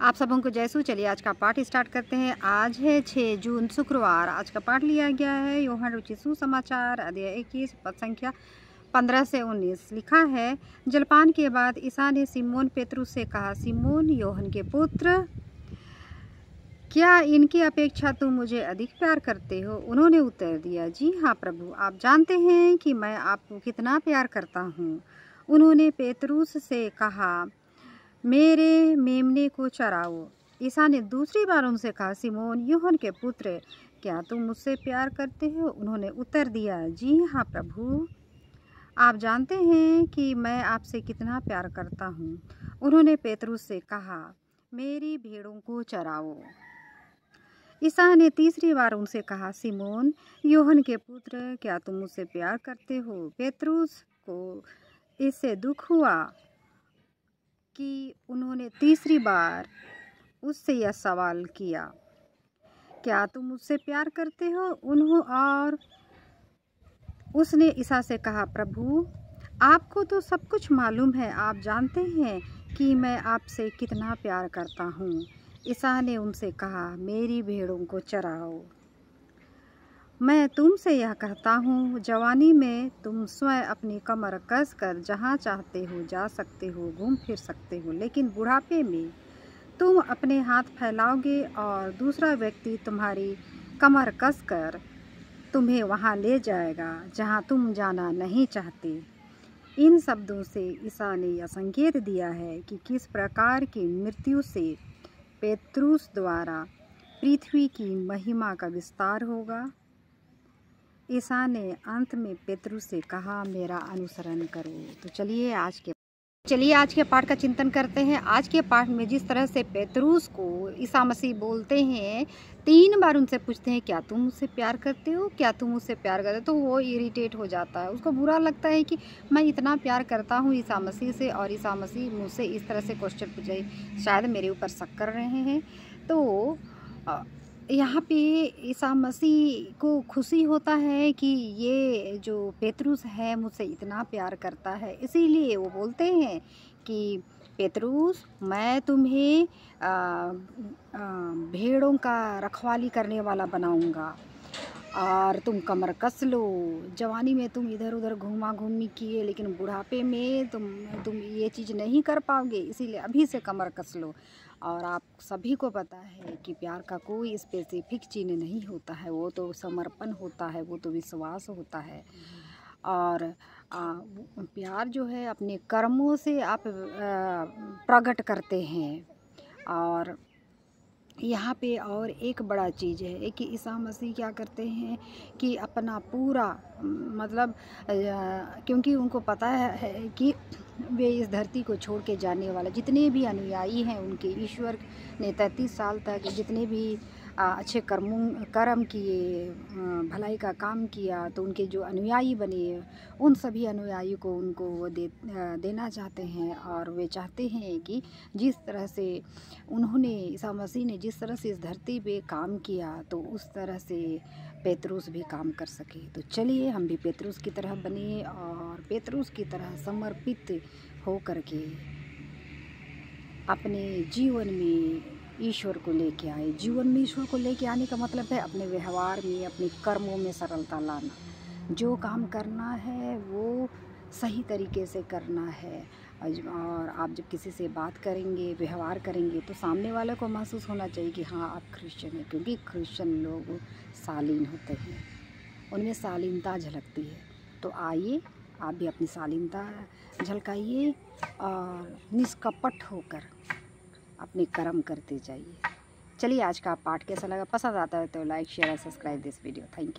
आप सबों को जय सू। चलिए आज का पाठ स्टार्ट करते हैं। आज है 6 जून शुक्रवार। आज का पाठ लिया गया है यूहन्ना रुचि सुसमाचार अध्याय 21 पद संख्या 15 से 19। लिखा है, जलपान के बाद ईसा ने सिमोन पेतरुस से कहा, सिमोन यूहन्ना के पुत्र, क्या इनकी अपेक्षा तुम मुझे अधिक प्यार करते हो? उन्होंने उत्तर दिया, जी हाँ प्रभु, आप जानते हैं कि मैं आपको कितना प्यार करता हूँ। उन्होंने पेतरुस से कहा, मेरे मेमने को चराओ। ईसा ने दूसरी बार उनसे कहा, सिमोन यूहन्ना के पुत्र, क्या तुम मुझसे प्यार करते हो? उन्होंने उत्तर दिया, जी हाँ प्रभु, आप जानते हैं कि मैं आपसे कितना प्यार करता हूँ। उन्होंने पेतरुस से कहा, मेरी भेड़ों को चराओ। ईसा ने तीसरी बार उनसे कहा, सिमोन यूहन्ना के पुत्र, क्या तुम मुझसे प्यार करते हो? पेतरुस को इससे दुख हुआ कि उन्होंने तीसरी बार उससे यह सवाल किया, क्या तुम मुझसे प्यार करते हो? और उसने ईसा से कहा, प्रभु, आपको तो सब कुछ मालूम है, आप जानते हैं कि मैं आपसे कितना प्यार करता हूँ। ईसा ने उनसे कहा, मेरी भेड़ों को चराओ। मैं तुमसे यह कहता हूँ, जवानी में तुम स्वयं अपनी कमर कसकर जहाँ चाहते हो जा सकते हो, घूम फिर सकते हो, लेकिन बुढ़ापे में तुम अपने हाथ फैलाओगे और दूसरा व्यक्ति तुम्हारी कमर कसकर तुम्हें वहाँ ले जाएगा जहाँ तुम जाना नहीं चाहते। इन शब्दों से ईसा ने यह संकेत दिया है कि किस प्रकार की मृत्यु से पेतरुस द्वारा पृथ्वी की महिमा का विस्तार होगा। ईसा ने अंत में पेतरुस से कहा, मेरा अनुसरण करो। तो चलिए आज के पाठ का चिंतन करते हैं। आज के पाठ में जिस तरह से पेतरुस को ईसा मसीह बोलते हैं, 3 बार उनसे पूछते हैं, क्या तुम मुझसे प्यार करते हो? क्या तुम मुझसे प्यार करते हो? तो वो इरिटेट हो जाता है, उसको बुरा लगता है कि मैं इतना प्यार करता हूँ ईसा मसीह से और ईसा मसीह मुझसे इस तरह से क्वेश्चन पूछे, शायद मेरे ऊपर शक कर रहे हैं। तो यहाँ पे ईसा मसीह को खुशी होता है कि ये जो पेतरुस है मुझसे इतना प्यार करता है, इसीलिए वो बोलते हैं कि पेतरुस, मैं तुम्हें भेड़ों का रखवाली करने वाला बनाऊंगा और तुम कमर कस लो। जवानी में तुम इधर उधर घूमा घूमी किए, लेकिन बुढ़ापे में तुम ये चीज़ नहीं कर पाओगे, इसीलिए अभी से कमर कस लो। और आप सभी को पता है कि प्यार का कोई स्पेसिफिक चीज़ नहीं होता है, वो तो समर्पण होता है, वो तो विश्वास होता है। और प्यार जो है अपने कर्मों से आप प्रकट करते हैं। और यहाँ पे और एक बड़ा चीज़ है कि ईसा मसीह क्या करते हैं कि अपना पूरा मतलब क्योंकि उनको पता है कि वे इस धरती को छोड़ के जाने वाला, जितने भी अनुयायी हैं उनके, ईश्वर ने 33 साल तक जितने भी अच्छे कर्म किए, भलाई का काम किया, तो उनके जो अनुयायी बने, उन सभी अनुयायी को उनको वो देना चाहते हैं। और वे चाहते हैं कि जिस तरह से उन्होंने, ईसा मसीह ने जिस तरह से इस धरती पे काम किया, तो उस तरह से पेतरुस भी काम कर सके। तो चलिए हम भी पेतरुस की तरह बने और पेतरुस की तरह समर्पित हो करके अपने जीवन में ईश्वर को लेके आए। जीवन में ईश्वर को लेके आने का मतलब है अपने व्यवहार में, अपने कर्मों में सरलता लाना। जो काम करना है वो सही तरीके से करना है। और आप जब किसी से बात करेंगे, व्यवहार करेंगे, तो सामने वाले को महसूस होना चाहिए कि हाँ आप क्रिश्चियन हैं, क्योंकि क्रिश्चियन लोग शालीन होते हैं, उनमें शालीनता झलकती है। तो आइए आप भी अपनी शालीनता झलकाइए और निष्कपट होकर अपने कर्म करते जाइए। चलिए आज का पाठ कैसा लगा? पसंद आता है तो लाइक शेयर और subscribe this video. Thank you.